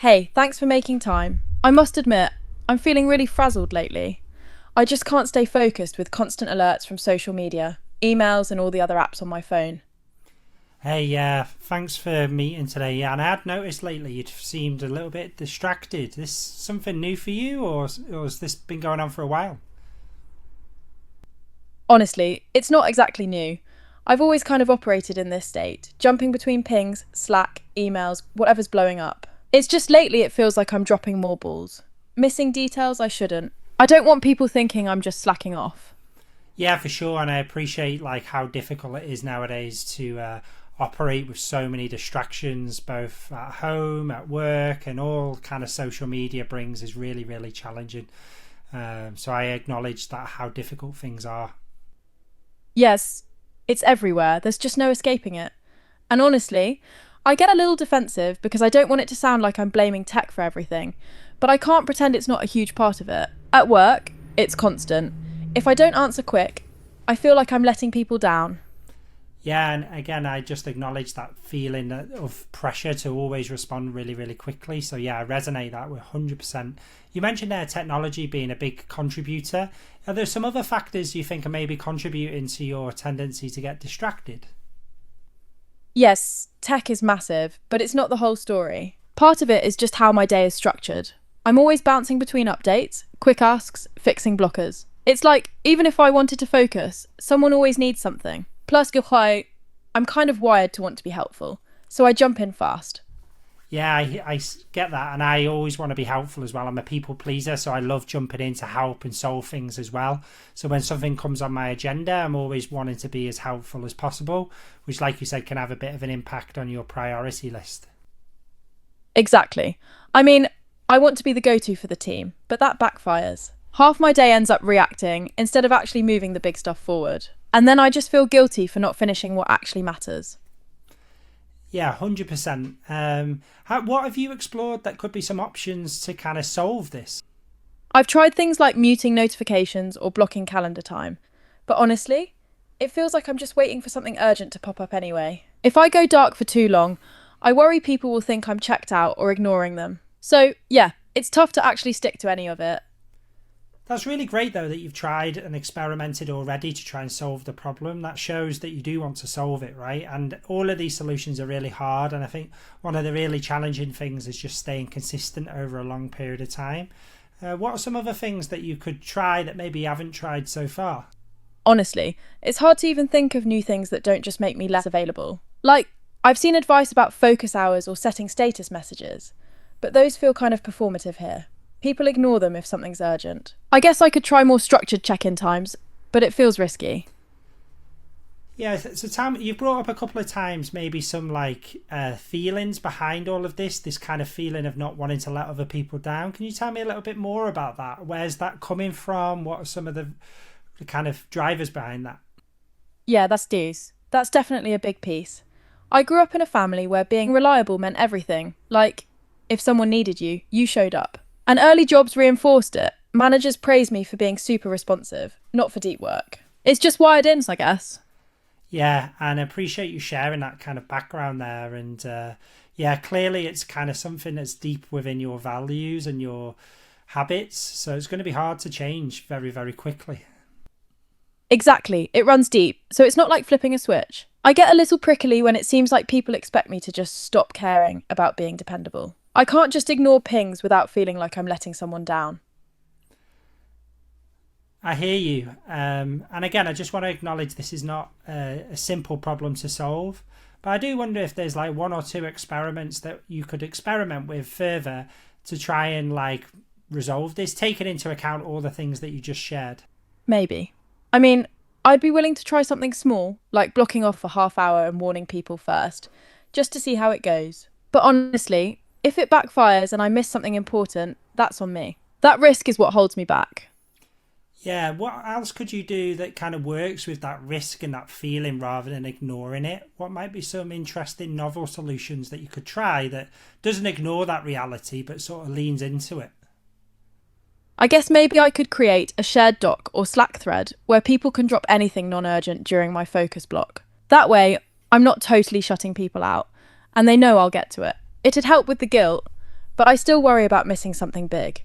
Hey, thanks for making time. I must admit, I'm feeling really frazzled lately. I just can't stay focused with constant alerts from social media, emails, and all the other apps on my phone. Hey, yeah, thanks for meeting today. Yeah, and I had noticed lately you'd seemed a little bit distracted. This something new for you, or has this been going on for a while? Honestly, it's not exactly new. I've always kind of operated in this state, jumping between pings, Slack, emails, whatever's blowing up. It's just lately it feels like I'm dropping more balls. Missing details I shouldn't. I don't want people thinking I'm just slacking off. Yeah, for sure, and I appreciate like how difficult it is nowadays to operate with so many distractions, both at home, at work, and all kind of social media brings is really, really challenging. So I acknowledge that how difficult things are. Yes, it's everywhere, there's just no escaping it. And honestly, I get a little defensive because I don't want it to sound like I'm blaming tech for everything, but I can't pretend it's not a huge part of it. At work, it's constant. If I don't answer quick, I feel like I'm letting people down. Yeah, and again, I just acknowledge that feeling of pressure to always respond really, really quickly. So yeah, I resonate that with 100%. You mentioned there technology being a big contributor. Are there some other factors you think are maybe contributing to your tendency to get distracted? Yes, tech is massive, but it's not the whole story. Part of it is just how my day is structured. I'm always bouncing between updates, quick asks, fixing blockers. It's like, even if I wanted to focus, someone always needs something. Plus, I'm kind of wired to want to be helpful, so I jump in fast. Yeah, I get that, and I always want to be helpful as well. I'm a people pleaser, so I love jumping in to help and solve things as well. So when something comes on my agenda, I'm always wanting to be as helpful as possible, which, like you said, can have a bit of an impact on your priority list. Exactly. I mean, I want to be the go to for the team, but that backfires. Half my day ends up reacting instead of actually moving the big stuff forward. And then I just feel guilty for not finishing what actually matters. Yeah, 100%. What have you explored that could be some options to kind of solve this? I've tried things like muting notifications or blocking calendar time, but honestly, it feels like I'm just waiting for something urgent to pop up anyway. If I go dark for too long, I worry people will think I'm checked out or ignoring them. So, yeah, it's tough to actually stick to any of it. That's really great, though, that you've tried and experimented already to try and solve the problem. That shows that you do want to solve it, right? And all of these solutions are really hard. And I think one of the really challenging things is just staying consistent over a long period of time. What are some other things that you could try that maybe you haven't tried so far? Honestly, it's hard to even think of new things that don't just make me less available. Like, I've seen advice about focus hours or setting status messages, but those feel kind of performative here. People ignore them if something's urgent. I guess I could try more structured check in times, but it feels risky. Yeah, so Tam, you've brought up a couple of times maybe some like feelings behind all of this kind of feeling of not wanting to let other people down. Can you tell me a little bit more about that? Where's that coming from? What are some of the kind of drivers behind that? Yeah, that's deuce. That's definitely a big piece. I grew up in a family where being reliable meant everything. Like, if someone needed you, you showed up. And early jobs reinforced it. Managers praised me for being super responsive, not for deep work. It's just wired in, I guess. Yeah, and I appreciate you sharing that kind of background there. And yeah, clearly it's kind of something that's deep within your values and your habits. So it's going to be hard to change very, very quickly. Exactly, it runs deep, so it's not like flipping a switch. I get a little prickly when it seems like people expect me to just stop caring about being dependable. I can't just ignore pings without feeling like I'm letting someone down. I hear you. And again, I just want to acknowledge this is not a simple problem to solve. But I do wonder if there's like one or two experiments that you could experiment with further to try and like resolve this, taking into account all the things that you just shared. Maybe. I mean, I'd be willing to try something small, like blocking off a half hour and warning people first, just to see how it goes. But honestly, if it backfires and I miss something important, that's on me. That risk is what holds me back. Yeah, what else could you do that kind of works with that risk and that feeling rather than ignoring it? What might be some interesting novel solutions that you could try that doesn't ignore that reality but sort of leans into it? I guess maybe I could create a shared doc or Slack thread where people can drop anything non urgent during my focus block. That way, I'm not totally shutting people out, and they know I'll get to it. It'd help with the guilt, but I still worry about missing something big.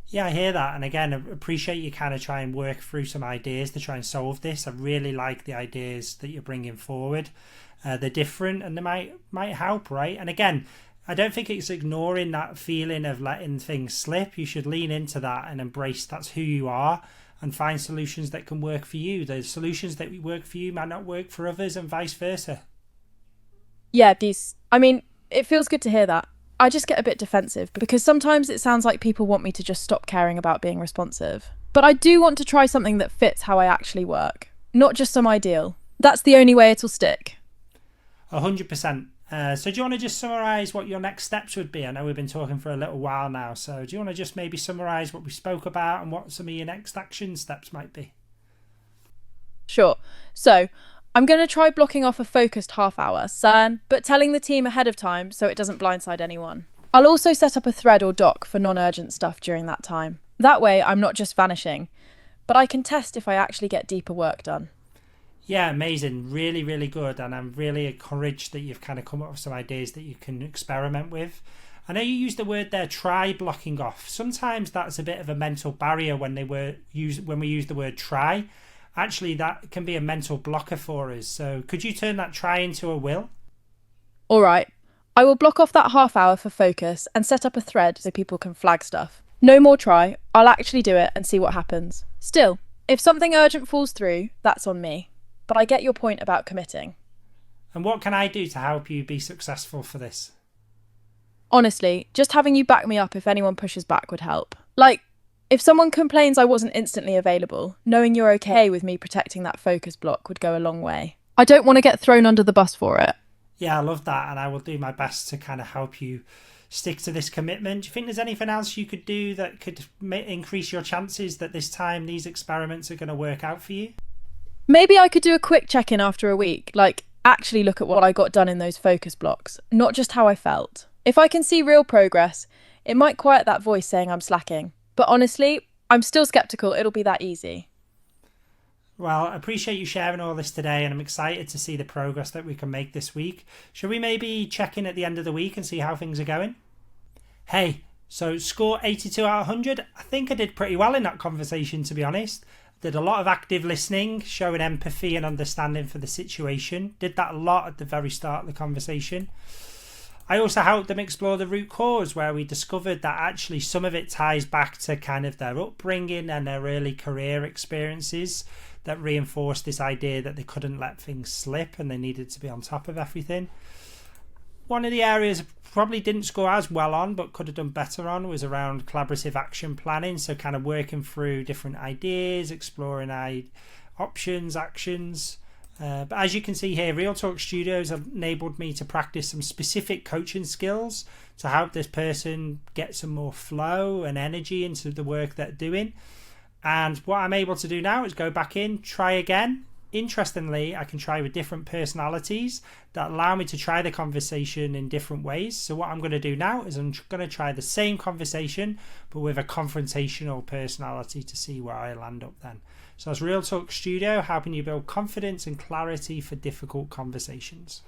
Yeah, I hear that. And again, I appreciate you kind of try and work through some ideas to try and solve this. I really like the ideas that you're bringing forward. They're different and they might help, right? And again, I don't think it's ignoring that feeling of letting things slip. You should lean into that and embrace that's who you are and find solutions that can work for you. The solutions that work for you might not work for others and vice versa. Yeah, it feels good to hear that. I just get a bit defensive because sometimes it sounds like people want me to just stop caring about being responsive. But I do want to try something that fits how I actually work, not just some ideal. That's the only way it'll stick. 100%. So do you want to just summarise what your next steps would be? I know we've been talking for a little while now, so do you want to just maybe summarise what we spoke about and what some of your next action steps might be? Sure. So, I'm going to try blocking off a focused half hour, CERN, but telling the team ahead of time so it doesn't blindside anyone. I'll also set up a thread or doc for non-urgent stuff during that time. That way, I'm not just vanishing, but I can test if I actually get deeper work done. Yeah, amazing. Really, really good. And I'm really encouraged that you've kind of come up with some ideas that you can experiment with. I know you used the word there, try blocking off. Sometimes that's a bit of a mental barrier when we use the word try. Actually, that can be a mental blocker for us. So could you turn that try into a will? All right. I will block off that half hour for focus and set up a thread so people can flag stuff. No more try. I'll actually do it and see what happens. Still, if something urgent falls through, that's on me. But I get your point about committing. And what can I do to help you be successful for this? Honestly, just having you back me up if anyone pushes back would help. Like, if someone complains I wasn't instantly available, knowing you're okay with me protecting that focus block would go a long way. I don't want to get thrown under the bus for it. Yeah, I love that, and I will do my best to kind of help you stick to this commitment. Do you think there's anything else you could do that could increase your chances that this time these experiments are going to work out for you? Maybe I could do a quick check-in after a week, like actually look at what I got done in those focus blocks, not just how I felt. If I can see real progress, it might quiet that voice saying I'm slacking. But honestly, I'm still skeptical it'll be that easy. Well, I appreciate you sharing all this today, and I'm excited to see the progress that we can make this week. Should we maybe check in at the end of the week and see how things are going? Hey, so score 82 out of 100. I think I did pretty well in that conversation, to be honest. Did a lot of active listening, showing empathy and understanding for the situation. Did that a lot at the very start of the conversation. I also helped them explore the root cause, where we discovered that actually some of it ties back to kind of their upbringing and their early career experiences that reinforced this idea that they couldn't let things slip and they needed to be on top of everything. One of the areas I probably didn't score as well on but could have done better on was around collaborative action planning, so kind of working through different ideas, exploring options, actions. But as you can see here, Real Talk Studios have enabled me to practice some specific coaching skills to help this person get some more flow and energy into the work they're doing. And what I'm able to do now is go back in, try again. Interestingly, I can try with different personalities that allow me to try the conversation in different ways. So what I'm going to do now is I'm going to try the same conversation but with a confrontational personality to see where I land up then. So that's Real Talk Studio, helping you build confidence and clarity for difficult conversations.